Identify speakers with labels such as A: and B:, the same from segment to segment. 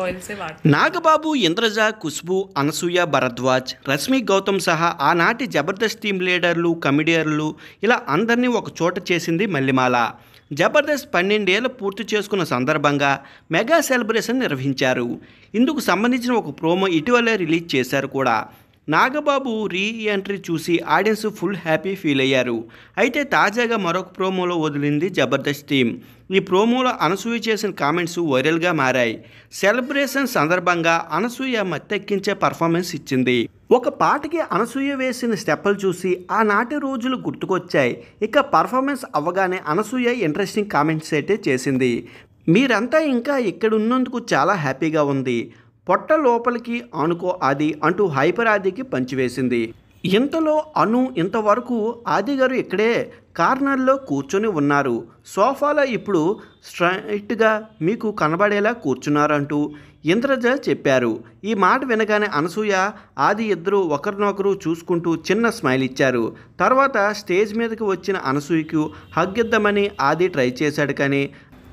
A: Oil से వాడతారు.
B: నాగబాబు, ఇంద్రజ, ఖుష్బూ, అనసూయ, భరద్వాజ్, రష్మి గౌతమ్ సహా ఆనాటి జబర్దస్త్ టీం లీడర్లు, కమెడియన్లు ఇలా అందరినీ ఒక చోట చేసింది మల్లెమాల. జబర్దస్త్ 12 ఏళ్ళు పూర్తి చేసుకున్న సందర్భంగా మెగా సెలబ్రేషన్ నిర్వహించారు. ఇందుకు సంబంధించిన ఒక ప్రోమో ఇటీవలే రిలీజ్ చేశారు కూడా. నాగబాబు రీ ఎంట్రీ చూసి ఆడియన్స్ ఫుల్ హ్యాపీ ఫీల్ అయ్యారు. అయితే తాజాగా మరొక ప్రోమోలో వదిలింది జబర్దస్త్ టీం. ఈ ప్రోమోలో అనసూయ చేసిన కామెంట్స్ వైరల్గా మారాయి. సెలబ్రేషన్ సందర్భంగా అనసూయ మత్తెక్కించే పర్ఫార్మెన్స్ ఇచ్చింది. ఒక పాటకి అనసూయ వేసిన స్టెప్పులు చూసి ఆనాటి రోజులు గుర్తుకొచ్చాయి. ఇక పర్ఫార్మెన్స్ అవ్వగానే అనసూయ ఇంట్రెస్టింగ్ కామెంట్స్ అయితే చేసింది. మీరంతా ఇంకా ఇక్కడ ఉన్నందుకు చాలా హ్యాపీగా ఉంది. పొట్ట లోపలికి ఆనుకో ఆది అంటూ హైపర్ ఆదికి పంచివేసింది. ఇంతలో అను ఇంతవరకు ఆది గారు ఇక్కడే కార్నర్లో కూర్చొని ఉన్నారు, సోఫాలో ఇప్పుడు స్ట్రైట్గా మీకు కనబడేలా కూర్చున్నారంటూ ఇంద్రజ చెప్పారు. ఈ మాట వినగానే అనసూయ, ఆది ఇద్దరు ఒకరినొకరు చూసుకుంటూ చిన్న స్మైల్ ఇచ్చారు. తర్వాత స్టేజ్ మీదకి వచ్చిన అనసూయకు హగ్ ఇద్దామని ఆది ట్రై చేశాడు, కానీ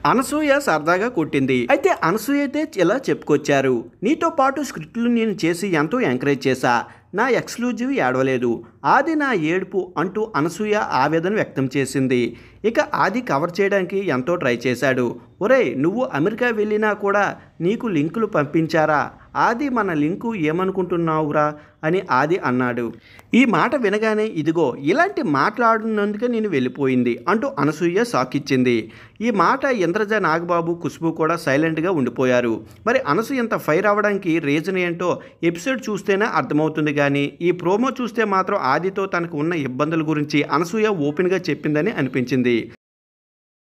B: అనసూయ సరదాగా కొట్టింది. అయితే అనసూయ అయితే ఇలా చెప్పుకొచ్చారు, నీతో పాటు స్క్రిప్ట్లు నేను చేసి ఎంతో ఎంకరేజ్ చేశా, నా ఎక్స్క్లూజివ్ ఏడవలేదు, ఆది నా ఏడుపు అంటూ అనసూయ ఆవేదన వ్యక్తం చేసింది. ఇక ఆది కవర్ చేయడానికి ఎంతో ట్రై చేశాడు. ఒరేయ్, నువ్వు అమెరికా వెళ్ళినా కూడా నీకు లింకులు పంపించారా, ఆది మన లింకు ఏమనుకుంటున్నావురా అని ఆది అన్నాడు. ఈ మాట వినగానే ఇదిగో ఇలాంటి మాట్లాడినందుకే నేను వెళ్ళిపోయింది అంటూ అనసూయ షాక్ ఇచ్చింది. ఈ మాట ఇంద్రజ, నాగబాబు, ఖుష్బూ కూడా సైలెంట్గా ఉండిపోయారు. మరి అనసూయ ఇంత ఫైర్ అవ్వడానికి రీజన్ ఏంటో ఎపిసోడ్ చూస్తేనే అర్థమవుతుంది, కానీ ఈ ప్రోమో చూస్తే మాత్రం ఆదితో తనకు ఉన్న ఇబ్బందుల గురించి అనసూయ ఓపెన్గా చెప్పిందని అనిపించింది.